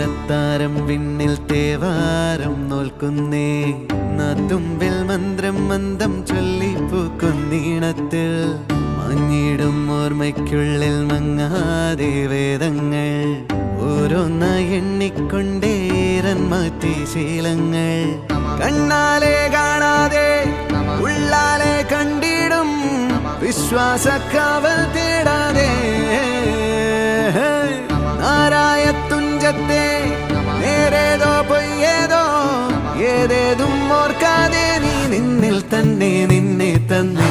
അത്താരം വിണ്ണിൽ തേവാരം നോൽക്കുന്നേ നാത്തുമ്പിൽ മന്ത്രം മന്ദം ചൊല്ലിപ്പൂക്കുന്നീണത്തിൽ മങ്ങിടും ഓർമ്മയ്ക്കുള്ളിൽ മങ്ങാതെ വേദങ്ങൾ ഓരോന്നായി എണ്ണിക്കൊണ്ടേരൻ മാറ്റി ശീലങ്ങൾ കണ്ണാലെ കാണാതെ ഉള്ളാലെ കണ്ടിടും വിശ്വാസക്കാവൽ തേടാതെ നാരായ തുഞ്ചത്തെ നേരേതോ പൊയ്യേതോ ഏതേതും ഓർക്കാതെ നീ നിന്നിൽ തന്നെ നിന്നെ തന്നെ